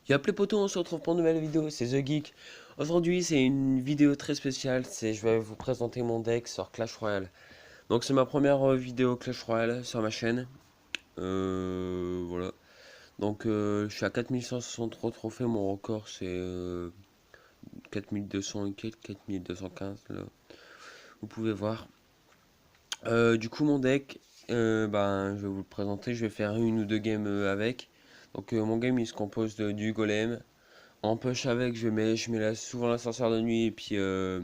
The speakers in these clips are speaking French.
Y'a les potos, on se retrouve pour une nouvelle vidéo, c'est The Geek. Aujourd'hui, c'est une vidéo très spéciale, je vais vous présenter mon deck sur Clash Royale. Donc c'est ma première vidéo Clash Royale sur ma chaîne. Voilà. Donc je suis à 4163 trophées, mon record c'est 4200 et quelques, 4215 là. Vous pouvez voir. Du coup mon deck, je vais vous le présenter, je vais faire une ou deux games avec. Donc mon game il se compose du golem. En push avec, je mets souvent la sorcière de nuit et puis le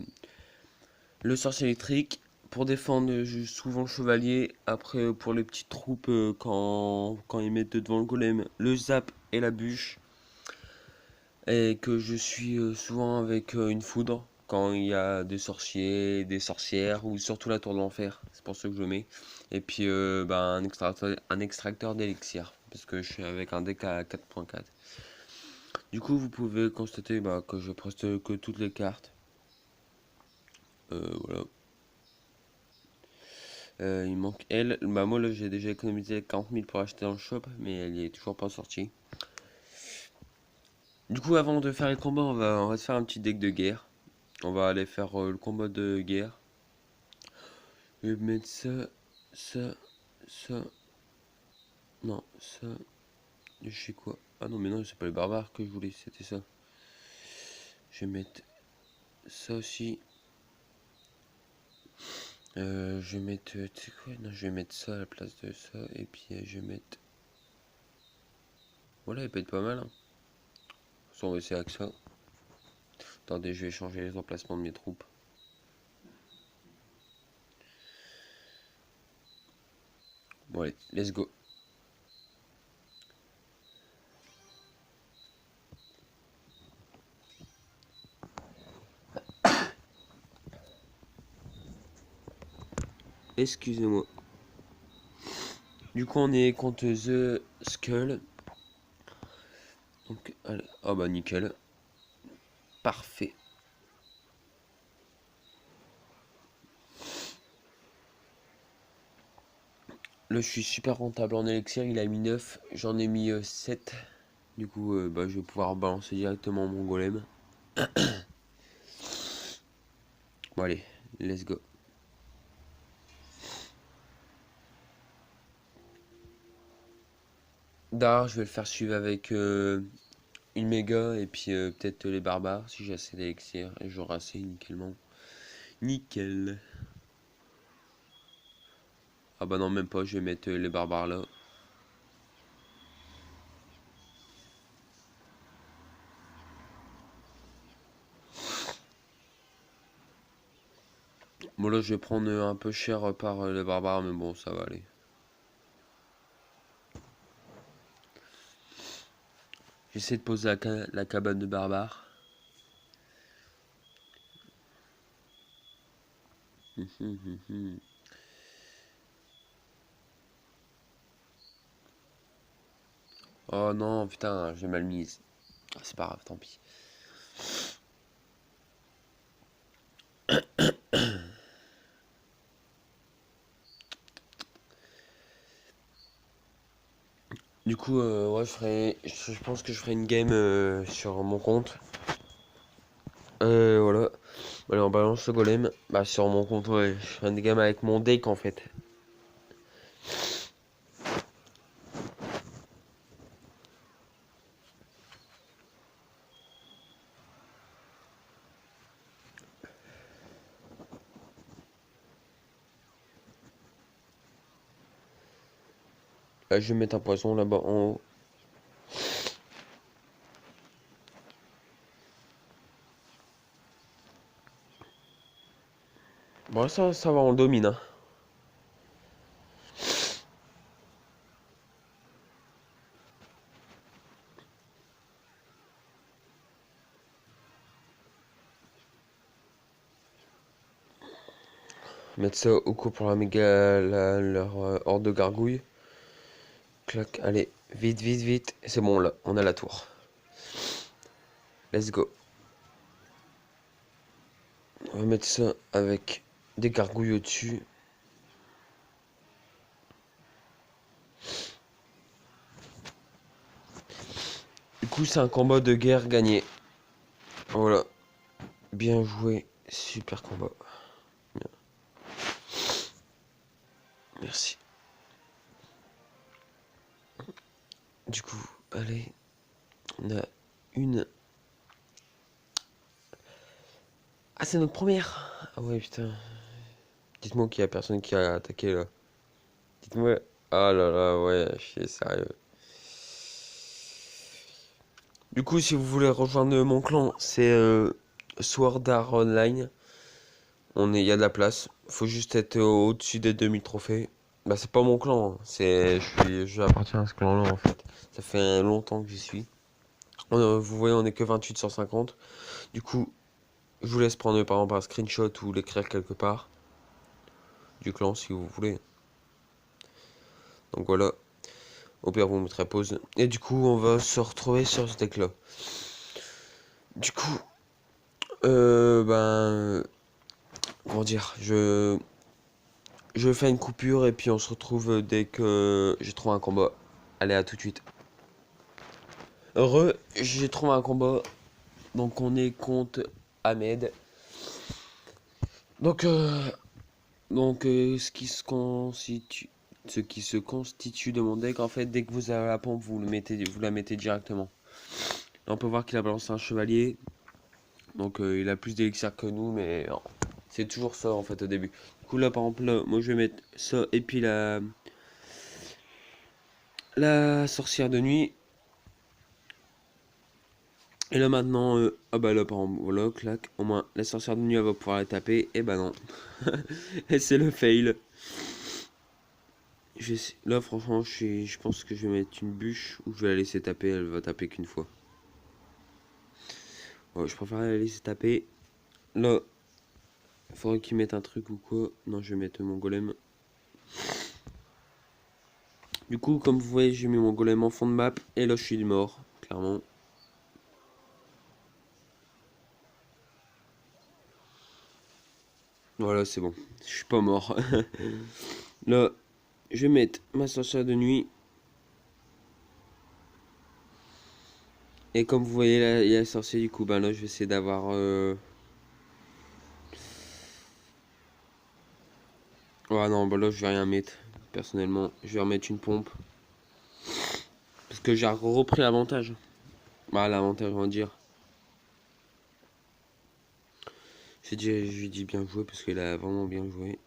sorcier électrique. Pour défendre, souvent le chevalier. Après, pour les petites troupes, quand ils mettent devant le golem, le zap et la bûche. Et que je suis souvent avec une foudre. Quand il y a des sorciers, des sorcières, ou surtout la tour de l'enfer. C'est pour ça que je le mets. Et puis un extracteur d'élixir. Parce que je suis avec un deck à 4.4. Du coup, vous pouvez constater que je preste que toutes les cartes. Voilà. Il manque elle. Bah, moi, là, j'ai déjà économisé 40 000 pour acheter dans le shop, mais elle est toujours pas sortie. Du coup, avant de faire les combats, on va se faire un petit deck de guerre. On va aller faire le combat de guerre. Je vais mettre ça, ça, ça. Non, ça. Je sais quoi. Ah non, mais non, c'est pas les barbares que je voulais, c'était ça. Je vais mettre ça aussi. Je vais mettre. Tu sais quoi? Non, je vais mettre ça à la place de ça. Et puis je vais mettre. Voilà, il peut être pas mal. Hein. On va essayer avec ça. Attendez, je vais changer les emplacements de mes troupes. Bon, allez, let's go. Excusez-moi. Du coup, on est contre The Skull. Donc, allez. Ah bah, nickel. Parfait. Là, je suis super rentable en élixir. Il a mis 9. J'en ai mis 7. Du coup, je vais pouvoir balancer directement mon golem. Bon, allez, let's go. D'abord, je vais le faire suivre avec une méga et puis peut-être les barbares si j'ai assez d'élixir. Et j'aurai assez nickelement. Nickel. Ah bah non, même pas, je vais mettre les barbares là. Bon là, je vais prendre un peu cher par les barbares, mais bon, ça va aller. J'essaie de poser la cabane de barbares. Oh non, putain, j'ai mal mise. Ah, c'est pas grave, tant pis. Du coup, ouais, je pense que je ferai une game sur mon compte. Voilà. Allez, on balance le golem. Bah, sur mon compte, ouais. Je ferai une game avec mon deck en fait. Là, je vais mettre un poison là-bas en haut. Bon, ça va, on le domine. Hein. Mettre ça au coup pour la méga, leur horde de gargouilles. Clac, allez, vite, vite, vite. C'est bon, là, on a la tour. Let's go. On va mettre ça avec des gargouilles au-dessus. Du coup, c'est un combat de guerre gagné. Voilà. Bien joué. Super combat. Bien. Merci. Du coup, allez. On a une. Ah, c'est notre première. Ah ouais, putain. Dites-moi qu'il y a personne qui a attaqué là. Dites-moi. Ah là là, ouais, je suis sérieux. Du coup, si vous voulez rejoindre mon clan, c'est Sword Art Online. Il y a de la place. Faut juste être au-dessus des 2000 trophées. Bah, c'est pas mon clan, hein. J'appartiens à ce clan-là en fait. Ça fait longtemps que j'y suis. Vous voyez, on est que 28 sur 50. Du coup, je vous laisse prendre par exemple un screenshot ou l'écrire quelque part du clan si vous voulez. Donc voilà. Au pire, vous mettrez pause. Et du coup, on va se retrouver sur ce deck là. Du coup, comment dire, je fais une coupure et puis on se retrouve dès que j'ai trouvé un combat. Allez, à tout de suite. Heureux, j'ai trouvé un combat. Donc on est contre Ahmed. Donc, ce qui se constitue de mon deck, en fait, dès que vous avez la pompe, vous la mettez directement. Là, on peut voir qu'il a balancé un chevalier. Donc il a plus d'élixir que nous, mais c'est toujours ça en fait au début. Du coup là par exemple, là, moi je vais mettre ça et puis la sorcière de nuit. Et là maintenant, ah bah là par exemple, voilà, clac, au moins la sorcière de nuit elle va pouvoir la taper, et bah non. Et c'est le fail. Là franchement, je pense que je vais mettre une bûche ou je vais la laisser taper, elle va taper qu'une fois. Ouais, je préfère la laisser taper. Là, il faudrait qu'il mette un truc ou quoi. Non, je vais mettre mon golem. Du coup, comme vous voyez, j'ai mis mon golem en fond de map. Et là, je suis mort, clairement. Voilà, c'est bon. Je suis pas mort. Là, je vais mettre ma sorcière de nuit. Et comme vous voyez, là, il y a le sorcier. Du coup, ben là, je vais essayer d'avoir... Ouais, non, bah là, je vais rien mettre. Personnellement, je vais remettre une pompe. Parce que j'ai repris l'avantage. Bah, l'avantage, on va dire. Je lui dis bien joué parce qu'il a vraiment bien joué.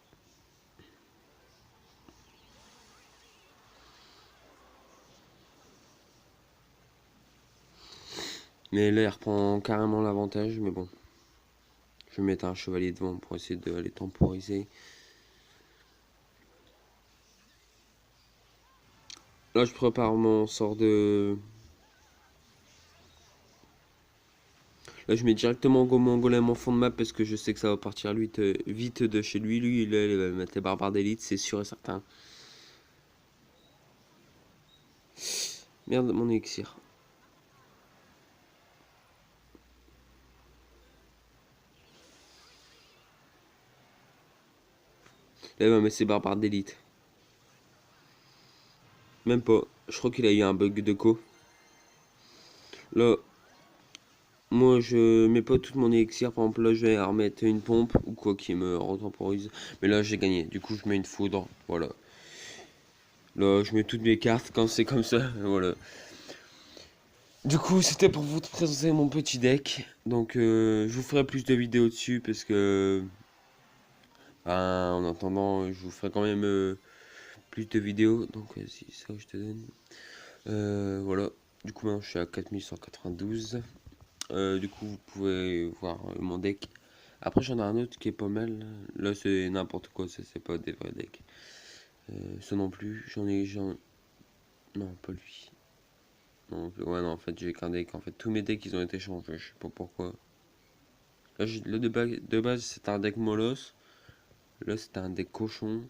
Mais là, il reprend carrément l'avantage. Mais bon. Je vais mettre un chevalier devant pour essayer de les temporiser. Là, je prépare mon sort de... Là, je mets directement mon golem en fond de map parce que je sais que ça va partir vite de chez lui. Lui, il va mettre les barbares d'élite, c'est sûr et certain. Merde, mon élixir. Là, il va mettre ses barbares d'élite. Même pas. Je crois qu'il a eu un bug de co. Là, moi, je mets pas tout mon élixir. Par exemple, là, je vais remettre une pompe ou quoi qui me retemporise. Mais là, j'ai gagné. Du coup, je mets une foudre. Voilà. Là, je mets toutes mes cartes quand c'est comme ça. Voilà. Du coup, c'était pour vous présenter mon petit deck. Donc, je vous ferai plus de vidéos dessus parce que, en attendant, je vous ferai quand même plus de vidéos. Donc, vas-y, ça, je te donne. Voilà. Du coup, maintenant, je suis à 4192. Du coup, vous pouvez voir mon deck. Après, j'en ai un autre qui est pas mal. Là, c'est n'importe quoi. Ça, c'est pas des vrais decks. Ça non plus. Non, pas lui. Non, ouais, non, en fait, j'ai qu'un deck. En fait, tous mes decks, ils ont été changés. Je sais pas pourquoi. Là, le de base c'était un deck Molos. Là, c'était un deck cochon.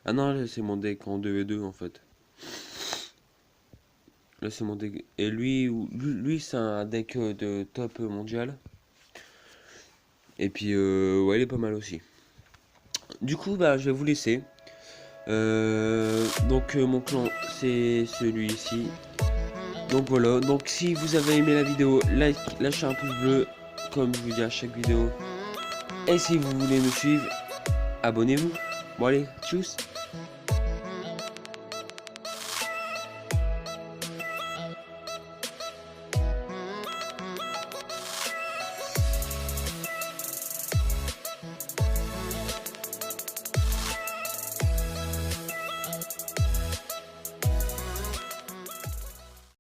Ah non, là, c'est mon deck en 2v2 en fait. Là, c'est mon deck. Et lui c'est un deck de top mondial. Et puis, ouais, il est pas mal aussi. Du coup, bah, je vais vous laisser. Donc, mon clan, c'est celui-ci. Donc voilà, donc si vous avez aimé la vidéo, lâchez un pouce bleu, comme je vous dis à chaque vidéo. Et si vous voulez me suivre, abonnez-vous. Bon allez, tchuss.